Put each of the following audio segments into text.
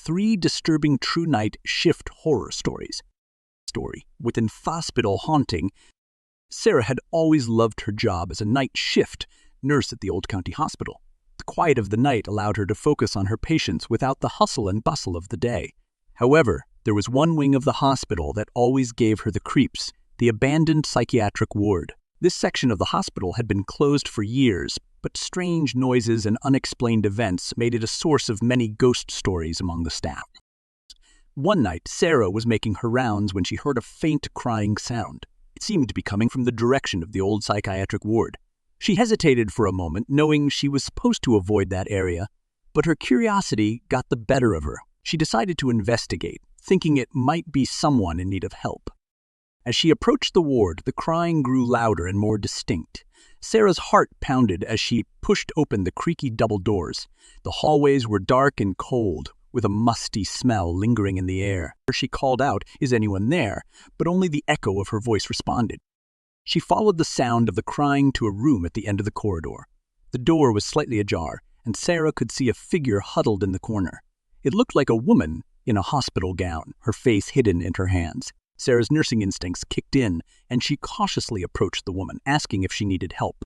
3 disturbing true night shift horror stories. With an hospital haunting, Sarah had always loved her job as a night shift nurse at the old county hospital. The quiet of the night allowed her to focus on her patients without the hustle and bustle of the day. However, there was one wing of the hospital that always gave her the creeps, the abandoned psychiatric ward. This section of the hospital had been closed for years, but strange noises and unexplained events made it a source of many ghost stories among the staff. One night, Sarah was making her rounds when she heard a faint crying sound. It seemed to be coming from the direction of the old psychiatric ward. She hesitated for a moment, knowing she was supposed to avoid that area, but her curiosity got the better of her. She decided to investigate, thinking it might be someone in need of help. As she approached the ward, the crying grew louder and more distinct. Sarah's heart pounded as she pushed open the creaky double doors. The hallways were dark and cold, with a musty smell lingering in the air. She called out, "Is anyone there?" But only the echo of her voice responded. She followed the sound of the crying to a room at the end of the corridor. The door was slightly ajar, and Sarah could see a figure huddled in the corner. It looked like a woman in a hospital gown, her face hidden in her hands. Sarah's nursing instincts kicked in, and she cautiously approached the woman, asking if she needed help.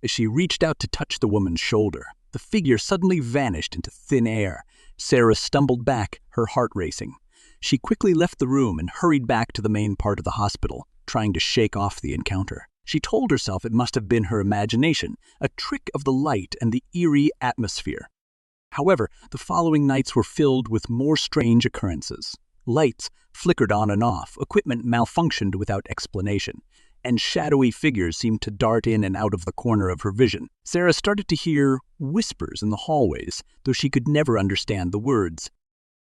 As she reached out to touch the woman's shoulder, the figure suddenly vanished into thin air. Sarah stumbled back, her heart racing. She quickly left the room and hurried back to the main part of the hospital, trying to shake off the encounter. She told herself it must have been her imagination, a trick of the light and the eerie atmosphere. However, the following nights were filled with more strange occurrences. Lights flickered on and off, equipment malfunctioned without explanation, and shadowy figures seemed to dart in and out of the corner of her vision. Sarah started to hear whispers in the hallways, though she could never understand the words.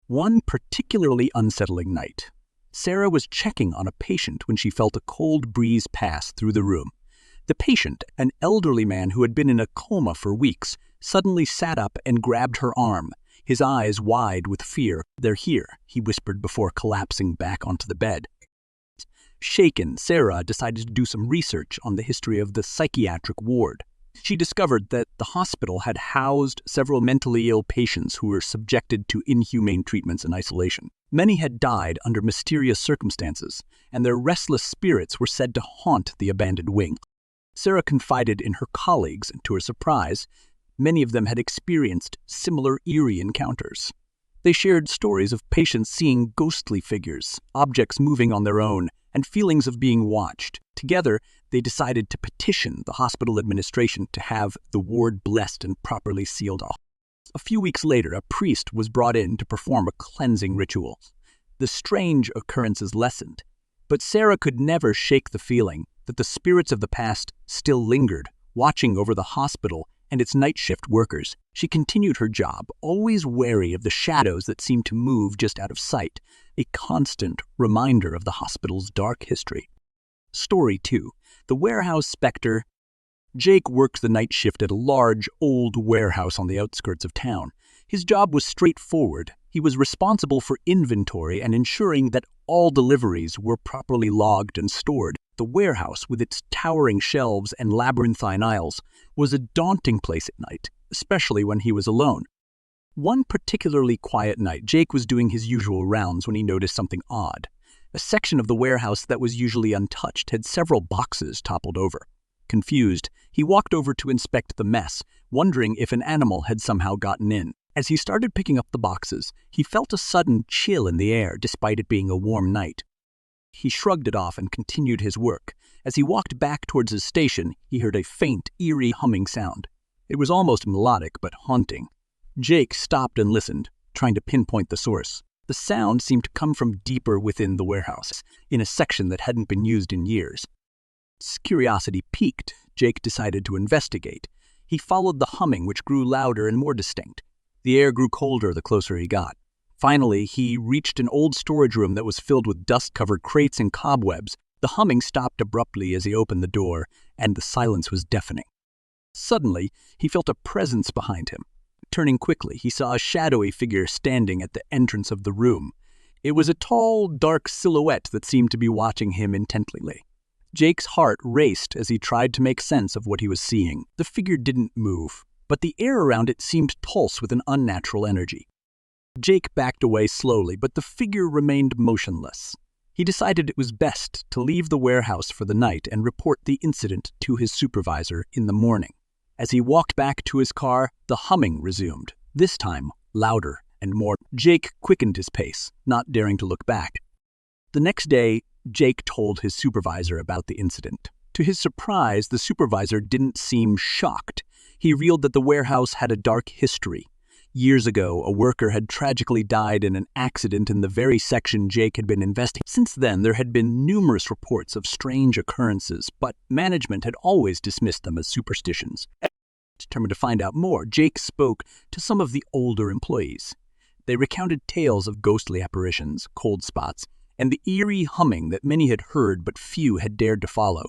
One particularly unsettling night, Sarah was checking on a patient when she felt a cold breeze pass through the room. The patient, an elderly man who had been in a coma for weeks, suddenly sat up and grabbed her arm, his eyes wide with fear. "They're here," he whispered before collapsing back onto the bed. Shaken, Sarah decided to do some research on the history of the psychiatric ward. She discovered that the hospital had housed several mentally ill patients who were subjected to inhumane treatments and isolation. Many had died under mysterious circumstances, and their restless spirits were said to haunt the abandoned wing. Sarah confided in her colleagues, and to her surprise, many of them had experienced similar eerie encounters. They shared stories of patients seeing ghostly figures, objects moving on their own, and feelings of being watched. Together, they decided to petition the hospital administration to have the ward blessed and properly sealed off. A few weeks later, a priest was brought in to perform a cleansing ritual. The strange occurrences lessened, but Sarah could never shake the feeling that the spirits of the past still lingered, watching over the hospital and its night shift workers. She continued her job, always wary of the shadows that seemed to move just out of sight, a constant reminder of the hospital's dark history. Story 2. The Warehouse Spectre. Jake worked the night shift at a large, old warehouse on the outskirts of town. His job was straightforward. He was responsible for inventory and ensuring that all deliveries were properly logged and stored. The warehouse, with its towering shelves and labyrinthine aisles, was a daunting place at night, especially when he was alone. One particularly quiet night, Jake was doing his usual rounds when he noticed something odd. A section of the warehouse that was usually untouched had several boxes toppled over. Confused, he walked over to inspect the mess, wondering if an animal had somehow gotten in. As he started picking up the boxes, he felt a sudden chill in the air despite it being a warm night. He shrugged it off and continued his work. As he walked back towards his station, he heard a faint, eerie humming sound. It was almost melodic but haunting. Jake stopped and listened, trying to pinpoint the source. The sound seemed to come from deeper within the warehouse, in a section that hadn't been used in years. His curiosity piqued. Jake decided to investigate. He followed the humming, which grew louder and more distinct. The air grew colder the closer he got. Finally, he reached an old storage room that was filled with dust-covered crates and cobwebs. The humming stopped abruptly as he opened the door, and the silence was deafening. Suddenly, he felt a presence behind him. Turning quickly, he saw a shadowy figure standing at the entrance of the room. It was a tall, dark silhouette that seemed to be watching him intently. Jake's heart raced as he tried to make sense of what he was seeing. The figure didn't move, but the air around it seemed to pulse with an unnatural energy. Jake backed away slowly, but the figure remained motionless. He decided it was best to leave the warehouse for the night and report the incident to his supervisor in the morning. As he walked back to his car, the humming resumed, this time louder and more. Jake quickened his pace, not daring to look back. The next day, Jake told his supervisor about the incident. To his surprise, the supervisor didn't seem shocked. He revealed that the warehouse had a dark history. Years ago, a worker had tragically died in an accident in the very section Jake had been investigating. Since then, there had been numerous reports of strange occurrences, but management had always dismissed them as superstitions. Determined to find out more, Jake spoke to some of the older employees. They recounted tales of ghostly apparitions, cold spots, and the eerie humming that many had heard but few had dared to follow.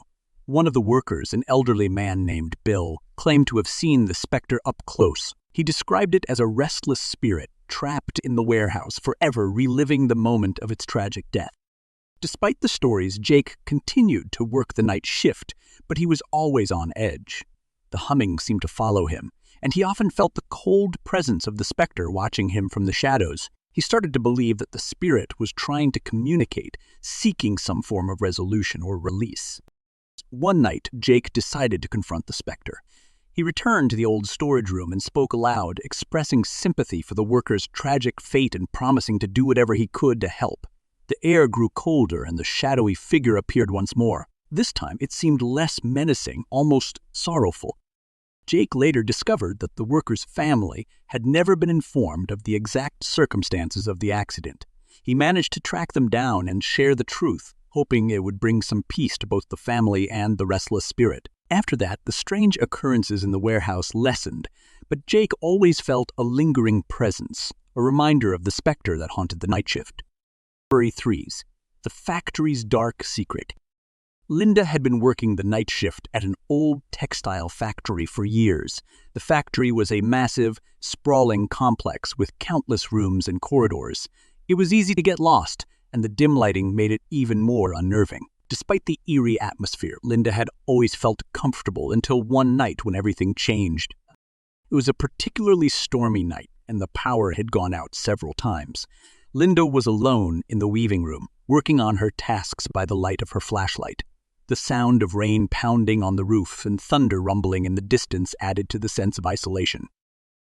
One of the workers, an elderly man named Bill, claimed to have seen the specter up close. He described it as a restless spirit trapped in the warehouse, forever reliving the moment of its tragic death. Despite the stories, Jake continued to work the night shift, but he was always on edge. The humming seemed to follow him, and he often felt the cold presence of the specter watching him from the shadows. He started to believe that the spirit was trying to communicate, seeking some form of resolution or release. One night, Jake decided to confront the specter. He returned to the old storage room and spoke aloud, expressing sympathy for the worker's tragic fate and promising to do whatever he could to help. The air grew colder and the shadowy figure appeared once more. This time, it seemed less menacing, almost sorrowful. Jake later discovered that the worker's family had never been informed of the exact circumstances of the accident. He managed to track them down and share the truth, hoping it would bring some peace to both the family and the restless spirit. After that, the strange occurrences in the warehouse lessened, but Jake always felt a lingering presence, a reminder of the specter that haunted the night shift. February 3's, the factory's dark secret. Linda had been working the night shift at an old textile factory for years. The factory was a massive, sprawling complex with countless rooms and corridors. It was easy to get lost, and the dim lighting made it even more unnerving. Despite the eerie atmosphere, Linda had always felt comfortable until one night when everything changed. It was a particularly stormy night, and the power had gone out several times. Linda was alone in the weaving room, working on her tasks by the light of her flashlight. The sound of rain pounding on the roof and thunder rumbling in the distance added to the sense of isolation.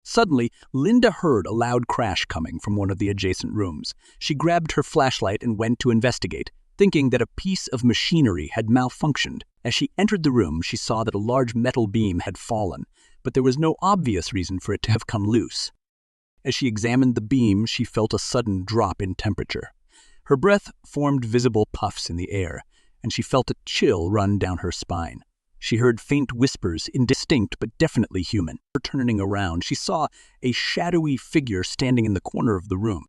Suddenly, Linda heard a loud crash coming from one of the adjacent rooms. She grabbed her flashlight and went to investigate, thinking that a piece of machinery had malfunctioned. As she entered the room, she saw that a large metal beam had fallen, but there was no obvious reason for it to have come loose. As she examined the beam, she felt a sudden drop in temperature. Her breath formed visible puffs in the air, and she felt a chill run down her spine. She heard faint whispers, indistinct but definitely human. Turning around, she saw a shadowy figure standing in the corner of the room.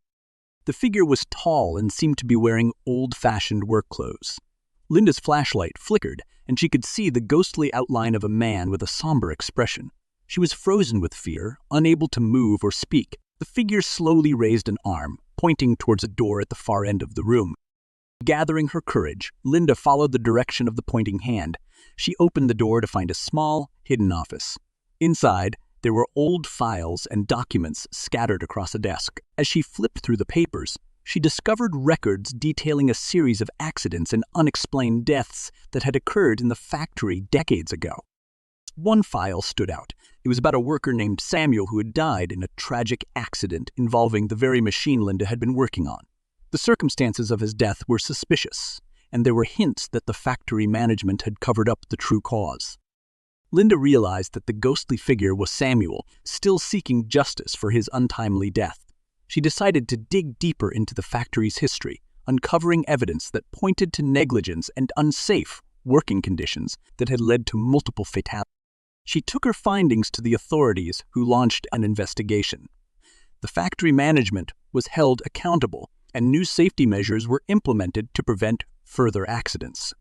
The figure was tall and seemed to be wearing old-fashioned work clothes. Linda's flashlight flickered, and she could see the ghostly outline of a man with a somber expression. She was frozen with fear, unable to move or speak. The figure slowly raised an arm, pointing towards a door at the far end of the room. Gathering her courage, Linda followed the direction of the pointing hand. She opened the door to find a small, hidden office. Inside, there were old files and documents scattered across a desk. As she flipped through the papers, she discovered records detailing a series of accidents and unexplained deaths that had occurred in the factory decades ago. One file stood out. It was about a worker named Samuel who had died in a tragic accident involving the very machine Linda had been working on. The circumstances of his death were suspicious, and there were hints that the factory management had covered up the true cause. Linda realized that the ghostly figure was Samuel, still seeking justice for his untimely death. She decided to dig deeper into the factory's history, uncovering evidence that pointed to negligence and unsafe working conditions that had led to multiple fatalities. She took her findings to the authorities, who launched an investigation. The factory management was held accountable, and new safety measures were implemented to prevent further accidents.